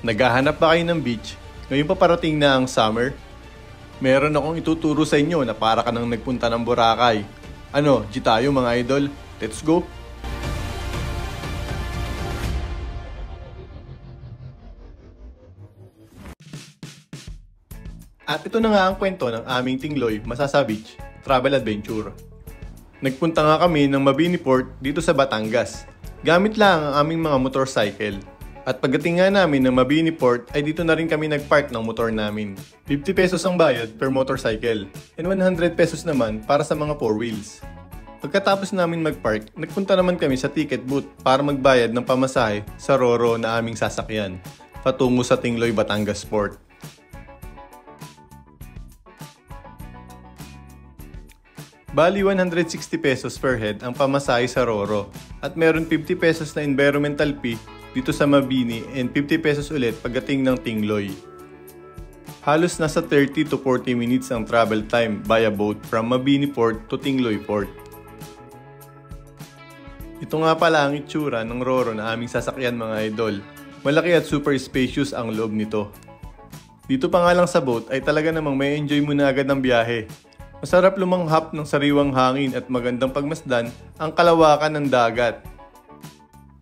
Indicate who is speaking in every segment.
Speaker 1: Naghahanap ba kayo ng beach? Ngayon pa parating na ang summer? Meron akong ituturo sa inyo na para ka nang nagpunta ng Boracay. Ano, G tayo mga idol? Let's go! At ito na nga ang kwento ng aming Tingloy Masasa Beach Travel Adventure. Nagpunta nga kami ng Mabini Port dito sa Batangas. Gamit lang ang aming mga motorcycle. At pagdating nga namin ng Mabini Port ay dito na rin kami nagpark ng motor namin. 50 pesos ang bayad per motorcycle and 100 pesos naman para sa mga 4 wheels. Pagkatapos namin magpark, nagpunta naman kami sa ticket booth para magbayad ng pamasahe sa Roro na aming sasakyan patungo sa Tingloy, Batangas Port. Bali 160 pesos per head ang pamasahe sa Roro at meron 50 pesos na environmental fee dito sa Mabini and 50 pesos ulit pagdating ng Tingloy. Halos nasa 30 to 40 minutes ang travel time via boat from Mabini Port to Tingloy Port. Ito nga pala ang itsura ng Roro na aming sasakyan mga idol. Malaki at super spacious ang loob nito. Dito pa nga lang sa boat ay talaga namang may enjoy mo na agad ng biyahe. Masarap lumanghap ng sariwang hangin at magandang pagmasdan ang kalawakan ng dagat.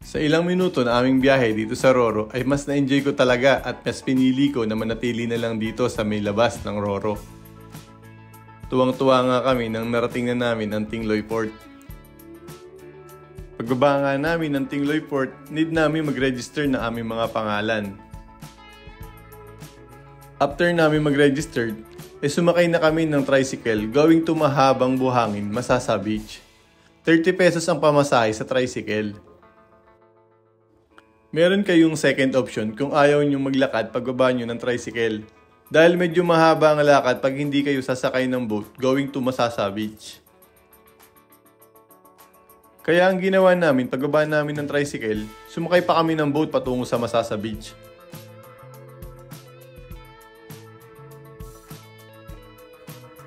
Speaker 1: Sa ilang minuto na aming biyahe dito sa Roro ay mas na-enjoy ko talaga at mas pinili ko na manatili na lang dito sa may labas ng Roro. Tuwang-tuwa nga kami nang narating na namin ang Tingloy Port. Pagbaba nga namin ng Tingloy Port, need namin mag-register na aming mga pangalan. After namin mag-register, sumakay na kami ng tricycle going to mahabang buhangin Masasa Beach. 30 pesos ang pamasahe sa tricycle. Meron kayong second option kung ayaw nyo maglakad pagbaba nyo ng tricycle. Dahil medyo mahaba ang lakad pag hindi kayo sasakay ng boat going to Masasa Beach. Kaya ang ginawa namin pagbaba namin ng tricycle, sumakay pa kami ng boat patungo sa Masasa Beach.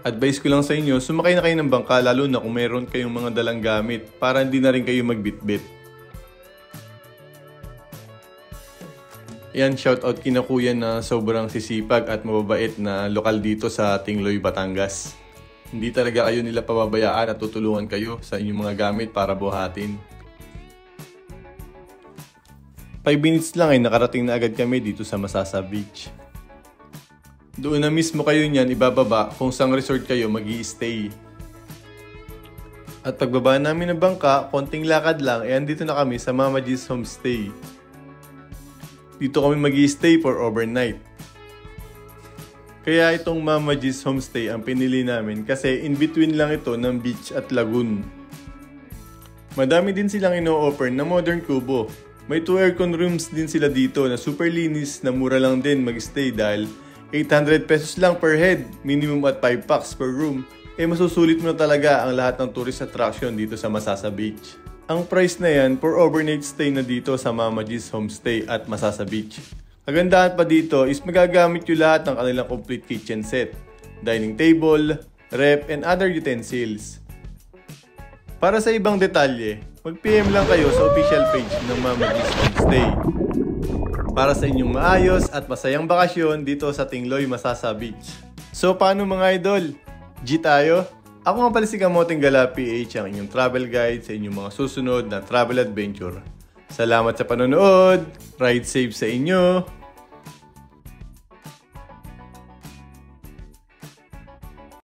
Speaker 1: Advice ko lang sa inyo, sumakay na kayo ng bangka lalo na kung meron kayong mga dalang gamit para hindi na rin kayo magbitbit. Yan, shoutout kina kuya na sobrang sisipag at mababait na lokal dito sa Tingloy, Batangas. Hindi talaga kayo nila pababayaan at tutulungan kayo sa inyong mga gamit para buhatin. 5 minutes lang ay nakarating na agad kami dito sa Masasa Beach. Doon na mismo kayo niyan ibababa kung saan resort kayo mag-i-stay. At pagbaba namin ng bangka, konting lakad lang, andito na kami sa Mama G's Homestay. Dito kami mag-i-stay for overnight. Kaya itong Mama G's Homestay ang pinili namin kasi in between lang ito ng beach at lagoon. Madami din silang ino-offer na modern kubo. May 2 aircon rooms din sila dito na super linis na mura lang din mag-stay dahil 800 pesos lang per head, minimum at 5 packs per room. Masusulit mo na talaga ang lahat ng tourist attraction dito sa Masasa Beach. Ang price na yan for overnight stay na dito sa Mama G's Homestay at Masasa Beach. Kagandahan pa dito is magagamit yung lahat ng kanilang complete kitchen set, dining table, ref, and other utensils. Para sa ibang detalye, mag-PM lang kayo sa official page ng Mama G's Homestay. Para sa inyong maayos at masayang bakasyon dito sa Tingloy, Masasa Beach. So paano mga idol? G tayo? Ako nga pala si Kamoting Gala PH, ang inyong travel guide sa inyong mga susunod na travel adventure. Salamat sa panonood! Ride safe sa inyo!